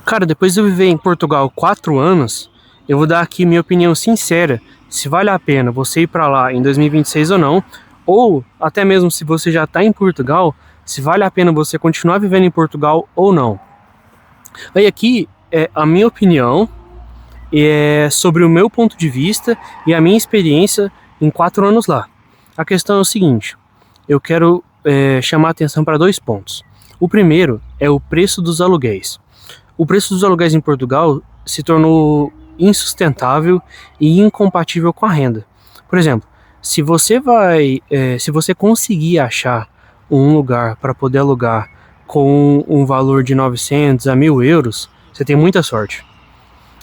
Cara, depois de eu viver em Portugal 4 anos, eu vou dar aqui minha opinião sincera, se vale a pena você ir para lá em 2026 ou não, ou até mesmo se você já está em Portugal, se vale a pena você continuar vivendo em Portugal ou não. Aí aqui é a minha opinião, é sobre o meu ponto de vista e a minha experiência em 4 anos lá. A questão é o seguinte, eu quero chamar a atenção para 2 pontos. O primeiro é o preço dos aluguéis. O preço dos aluguéis em Portugal se tornou insustentável e incompatível com a renda. Por exemplo, se você conseguir achar um lugar para poder alugar com um valor de 900 a 1.000 euros, você tem muita sorte.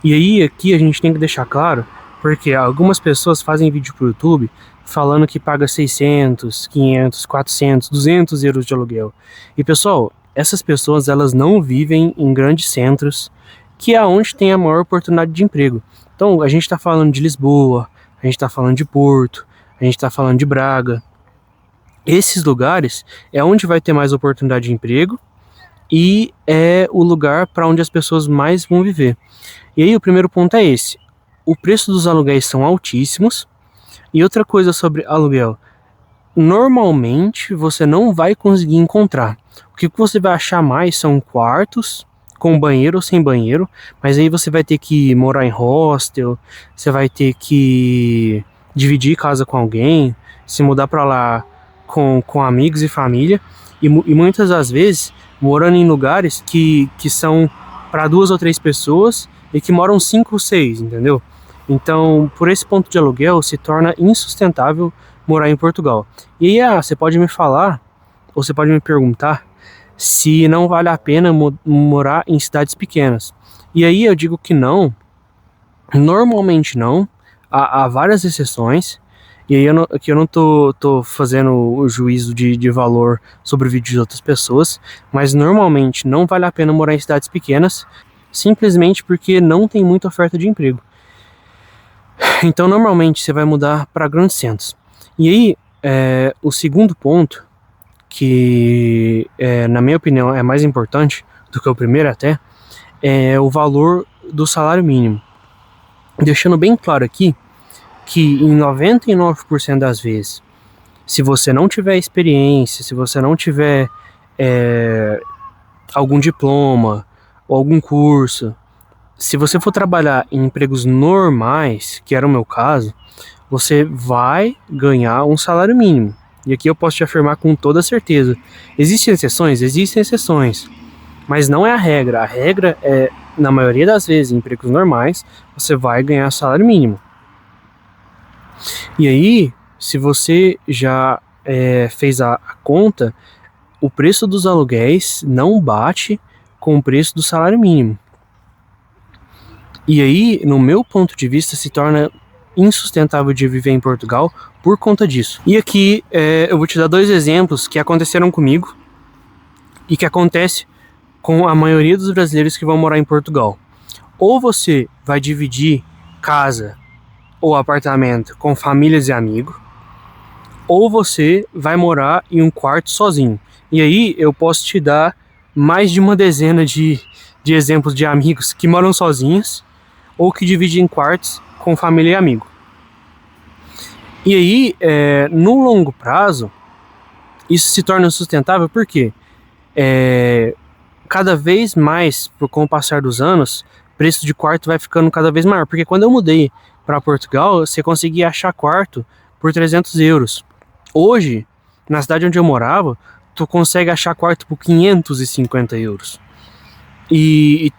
E aí aqui a gente tem que deixar claro, porque algumas pessoas fazem vídeo pro YouTube falando que paga 600, 500, 400, 200 euros de aluguel. E pessoal, essas pessoas elas não vivem em grandes centros, que é onde tem a maior oportunidade de emprego. Então a gente está falando de Lisboa, a gente está falando de Porto, a gente está falando de Braga. Esses lugares é onde vai ter mais oportunidade de emprego e é o lugar para onde as pessoas mais vão viver. E aí o primeiro ponto é esse. O preço dos aluguéis são altíssimos. E outra coisa sobre aluguel. Normalmente você não vai conseguir encontrar. O que você vai achar mais são quartos com banheiro ou sem banheiro. Mas aí você vai ter que morar em hostel. Você vai ter que dividir casa com alguém. Se mudar para lá com amigos e família. E muitas das vezes morando em lugares que são para 2 ou 3 pessoas e que moram 5 ou 6, entendeu? Então, por esse ponto de aluguel, se torna insustentável morar em Portugal. E aí, você pode me falar, ou você pode me perguntar, se não vale a pena morar em cidades pequenas. E aí eu digo que não, normalmente não, há várias exceções, e aí eu não tô fazendo o juízo de valor sobre o vídeo de outras pessoas, mas normalmente não vale a pena morar em cidades pequenas, simplesmente porque não tem muita oferta de emprego. Então normalmente você vai mudar para grandes centros. E aí o segundo ponto, que na minha opinião é mais importante do que o primeiro até, é o valor do salário mínimo. Deixando bem claro aqui que em 99% das vezes, se você não tiver experiência, se você não tiver algum diploma ou algum curso, se você for trabalhar em empregos normais, que era o meu caso, você vai ganhar um salário mínimo. E aqui eu posso te afirmar com toda certeza. Existem exceções? Existem exceções. Mas não é a regra. A regra é, na maioria das vezes, em empregos normais, você vai ganhar salário mínimo. E aí, se você já fez a conta, o preço dos aluguéis não bate com o preço do salário mínimo. E aí, no meu ponto de vista, se torna insustentável de viver em Portugal por conta disso. E aqui eu vou te dar 2 exemplos que aconteceram comigo e que acontece com a maioria dos brasileiros que vão morar em Portugal. Ou você vai dividir casa ou apartamento com famílias e amigos, ou você vai morar em um quarto sozinho. E aí eu posso te dar mais de uma dezena de exemplos de amigos que moram sozinhos ou que dividem quartos com família e amigo. E aí, no longo prazo, isso se torna sustentável porque cada vez mais, com o passar dos anos, o preço de quarto vai ficando cada vez maior. Porque quando eu mudei para Portugal, você conseguia achar quarto por 300 euros. Hoje, na cidade onde eu morava, tu consegue achar quarto por 550 euros. E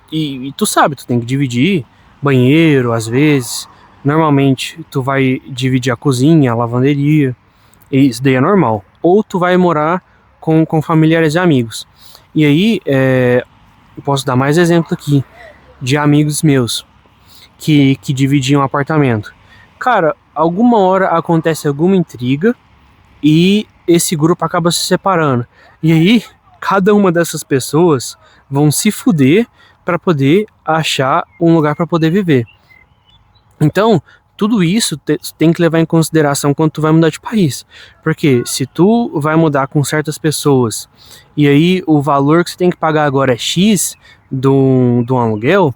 tu sabe, tu tem que dividir banheiro, às vezes. Normalmente, tu vai dividir a cozinha, a lavanderia. E isso daí é normal. Ou tu vai morar com familiares e amigos. E aí, eu posso dar mais exemplo aqui de amigos meus que dividiam um apartamento. Cara, alguma hora acontece alguma intriga e esse grupo acaba se separando. E aí, cada uma dessas pessoas vão se fuder para poder achar um lugar para poder viver. Então, tudo isso tem que levar em consideração quando tu vai mudar de país. Porque se tu vai mudar com certas pessoas e aí o valor que você tem que pagar agora é X, de um aluguel,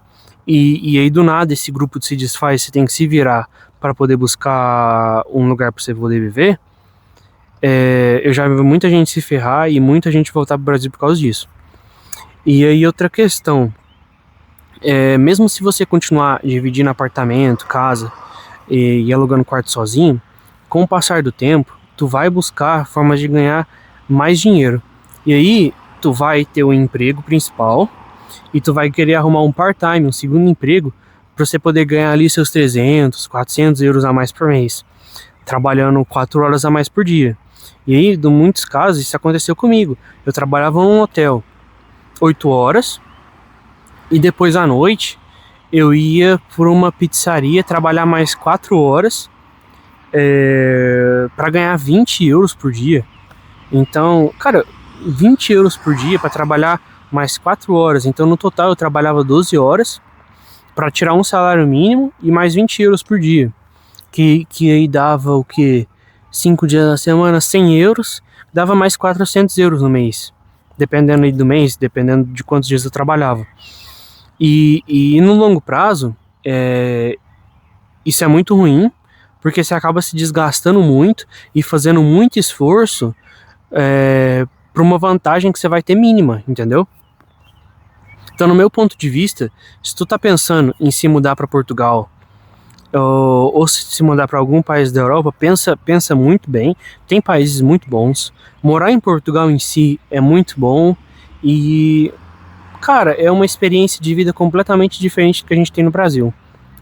e aí do nada esse grupo se desfaz, você tem que se virar para poder buscar um lugar para você poder viver. Eu já vi muita gente se ferrar e muita gente voltar pro Brasil por causa disso. E aí outra questão, mesmo se você continuar dividindo apartamento, casa e alugando quarto sozinho, com o passar do tempo, tu vai buscar formas de ganhar mais dinheiro. E aí tu vai ter o emprego principal e tu vai querer arrumar um part-time, um segundo emprego, para você poder ganhar ali seus 300, 400 euros a mais por mês, trabalhando 4 horas a mais por dia. E aí, em muitos casos, isso aconteceu comigo. Eu trabalhava num hotel 8 horas e depois à noite eu ia por uma pizzaria trabalhar mais 4 horas para ganhar 20 euros por dia. Então, cara, 20 euros por dia para trabalhar mais 4 horas. Então, no total, eu trabalhava 12 horas para tirar um salário mínimo e mais 20 euros por dia. Que aí dava o que? 5 dias na semana, 100 euros, dava mais 400 euros no mês. Dependendo aí do mês, dependendo de quantos dias eu trabalhava. E no longo prazo, isso é muito ruim, porque você acaba se desgastando muito e fazendo muito esforço para uma vantagem que você vai ter mínima, entendeu? Então, no meu ponto de vista, se tu tá pensando em se mudar para Portugal ou se mudar para algum país da Europa, pensa muito bem. Tem países muito bons. Morar em Portugal em si é muito bom e, cara, é uma experiência de vida completamente diferente do que a gente tem no Brasil.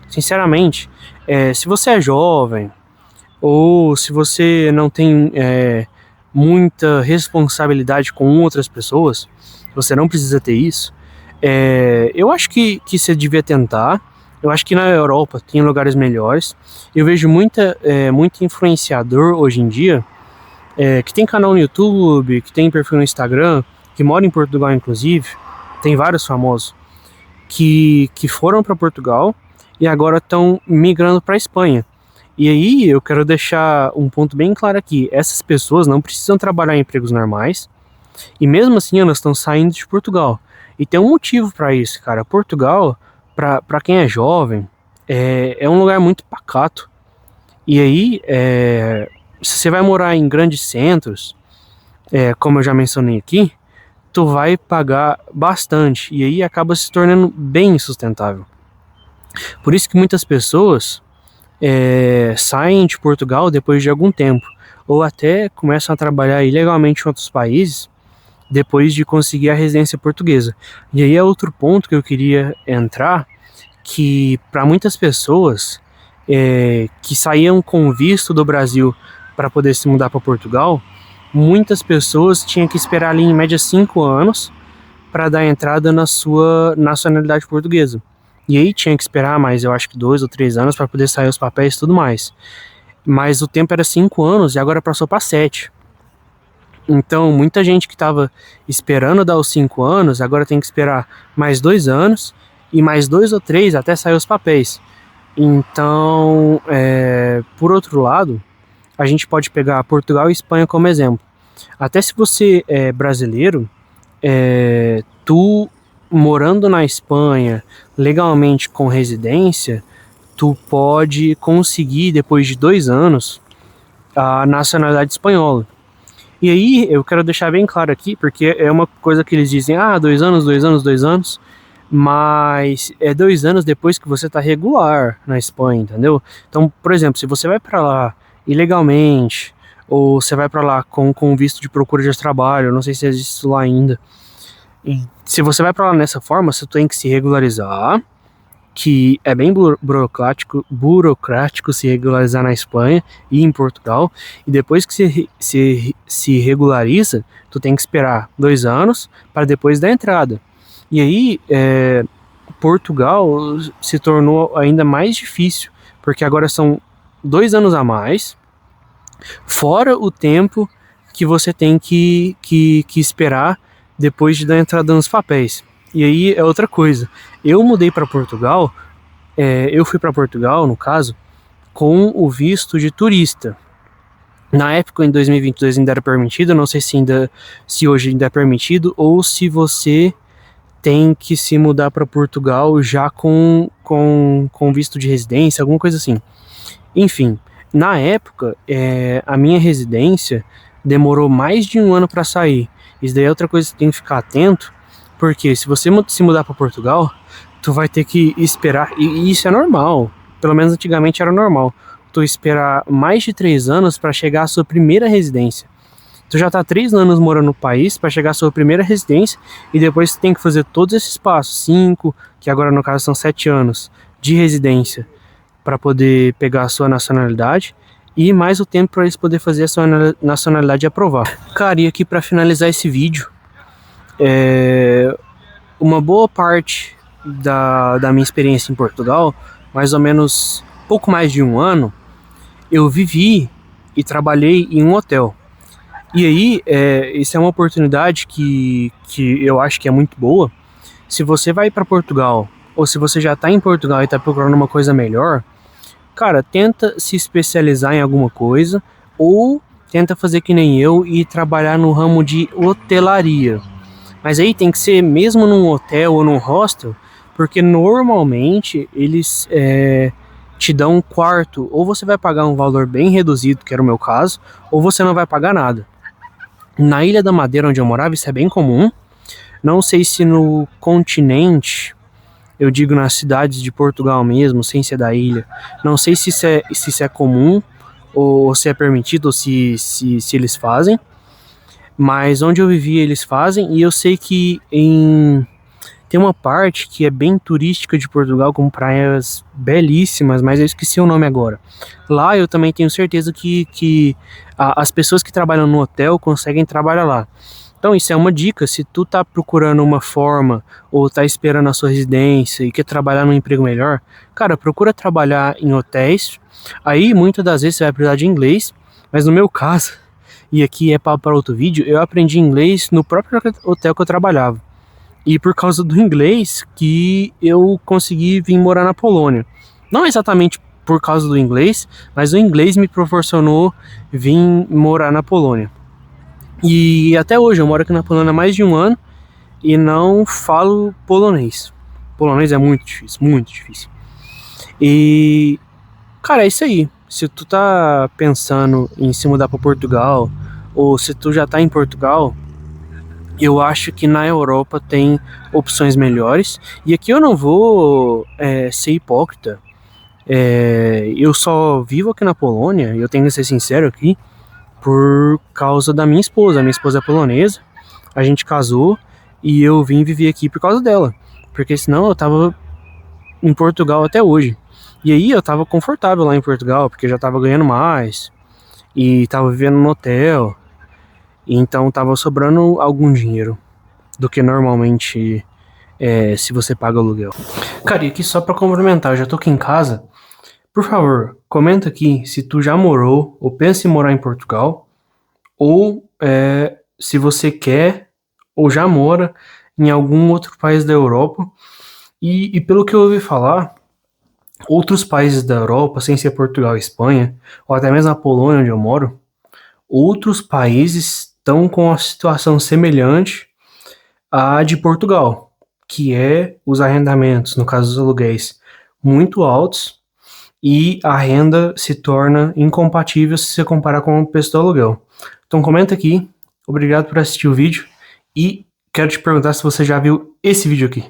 Sinceramente, se você é jovem ou se você não tem muita responsabilidade com outras pessoas, você não precisa ter isso. Eu acho que você devia tentar. Eu acho que na Europa tem lugares melhores. Eu vejo muito influenciador hoje em dia, que tem canal no YouTube, que tem perfil no Instagram, que mora em Portugal inclusive. Tem vários famosos que foram para Portugal e agora estão migrando para a Espanha. E aí eu quero deixar um ponto bem claro aqui. Essas pessoas não precisam trabalhar em empregos normais e mesmo assim elas estão saindo de Portugal. E tem um motivo para isso, cara. Portugal, para quem é jovem, é um lugar muito pacato. E aí, se você vai morar em grandes centros, como eu já mencionei aqui, tu vai pagar bastante. E aí acaba se tornando bem insustentável. Por isso que muitas pessoas saem de Portugal depois de algum tempo. Ou até começam a trabalhar ilegalmente em outros países depois de conseguir a residência portuguesa. E aí é outro ponto que eu queria entrar, que para muitas pessoas que saíam com visto do Brasil para poder se mudar para Portugal, muitas pessoas tinham que esperar ali em média 5 anos para dar entrada na sua nacionalidade portuguesa. E aí tinha que esperar mais, eu acho que 2 ou 3 anos para poder sair os papéis e tudo mais. Mas o tempo era 5 anos e agora passou para 7. Então, muita gente que estava esperando dar os 5 anos, agora tem que esperar mais 2 anos e mais 2 ou 3 até sair os papéis. Então, por outro lado, a gente pode pegar Portugal e Espanha como exemplo. Até se você é brasileiro, tu morando na Espanha legalmente com residência, tu pode conseguir, depois de 2 anos, a nacionalidade espanhola. E aí, eu quero deixar bem claro aqui, porque é uma coisa que eles dizem, 2 anos, 2 anos, 2 anos, mas é 2 anos depois que você tá regular na Espanha, entendeu? Então, por exemplo, se você vai para lá ilegalmente, ou você vai para lá com visto de procura de trabalho, não sei se existe isso lá ainda, e se você vai para lá nessa forma, você tem que se regularizar, que é bem burocrático se regularizar na Espanha e em Portugal, e depois que se regulariza, tu tem que esperar 2 anos para depois da entrada. E aí, Portugal se tornou ainda mais difícil, porque agora são 2 anos a mais, fora o tempo que você tem que esperar depois de dar entrada nos papéis. E aí é outra coisa. Eu mudei para Portugal, eu fui para Portugal, no caso, com o visto de turista. Na época, em 2022, ainda era permitido, não sei se hoje ainda é permitido, ou se você tem que se mudar para Portugal já com visto de residência, alguma coisa assim. Enfim, na época, a minha residência demorou mais de um ano para sair. Isso daí é outra coisa que você tem que ficar atento, porque se você se mudar para Portugal, tu vai ter que esperar, e isso é normal, pelo menos antigamente era normal, tu esperar mais de 3 anos para chegar à sua primeira residência. Tu já tá 3 anos morando no país para chegar à sua primeira residência e depois você tem que fazer todos esses passos, 5, que agora no caso são 7 anos de residência para poder pegar a sua nacionalidade e mais o tempo para eles poder fazer a sua nacionalidade e aprovar. Cara, e aqui para finalizar esse vídeo, uma boa parte da minha experiência em Portugal, mais ou menos pouco mais de um ano, eu vivi e trabalhei em um hotel. E aí, isso é uma oportunidade que eu acho que é muito boa. Se você vai para Portugal, ou se você já está em Portugal e está procurando uma coisa melhor, cara, tenta se especializar em alguma coisa, ou tenta fazer que nem eu e trabalhar no ramo de hotelaria. Mas aí tem que ser mesmo num hotel ou num hostel, porque normalmente eles te dão um quarto, ou você vai pagar um valor bem reduzido, que era o meu caso, ou você não vai pagar nada. Na Ilha da Madeira, onde eu morava, isso é bem comum. Não sei se no continente, eu digo nas cidades de Portugal mesmo, sem ser da ilha. Não sei se isso é comum, ou se é permitido, ou se eles fazem. Mas onde eu vivi eles fazem, e eu sei que tem uma parte que é bem turística de Portugal, com praias belíssimas, mas eu esqueci o nome agora. Lá eu também tenho certeza que as pessoas que trabalham no hotel conseguem trabalhar lá. Então isso é uma dica, se tu tá procurando uma forma, ou tá esperando a sua residência e quer trabalhar num emprego melhor, cara, procura trabalhar em hotéis. Aí muitas das vezes você vai precisar de inglês, mas no meu caso, e aqui é para outro vídeo, eu aprendi inglês no próprio hotel que eu trabalhava. E por causa do inglês que eu consegui vir morar na Polônia. Não exatamente por causa do inglês, mas o inglês me proporcionou vir morar na Polônia. E até hoje eu moro aqui na Polônia há mais de um ano e não falo polonês. Polonês é muito difícil, muito difícil. E, cara, é isso aí. Se tu tá pensando em se mudar para Portugal, ou se tu já tá em Portugal, eu acho que na Europa tem opções melhores. E aqui eu não vou ser hipócrita. Eu só vivo aqui na Polônia, e eu tenho que ser sincero aqui, por causa da minha esposa. A minha esposa é polonesa, a gente casou e eu vim viver aqui por causa dela. Porque senão eu tava em Portugal até hoje. E aí eu tava confortável lá em Portugal, porque eu já tava ganhando mais e tava vivendo no hotel. Então tava sobrando algum dinheiro do que normalmente se você paga aluguel. Cara, e aqui só pra complementar, eu já tô aqui em casa. Por favor, comenta aqui se tu já morou ou pensa em morar em Portugal, ou se você quer ou já mora em algum outro país da Europa. E pelo que eu ouvi falar, outros países da Europa, sem ser Portugal e Espanha, ou até mesmo a Polônia, onde eu moro, outros países estão com uma situação semelhante à de Portugal, que é os arrendamentos, no caso dos aluguéis, muito altos, e a renda se torna incompatível se você comparar com o preço do aluguel. Então comenta aqui, obrigado por assistir o vídeo, e quero te perguntar se você já viu esse vídeo aqui.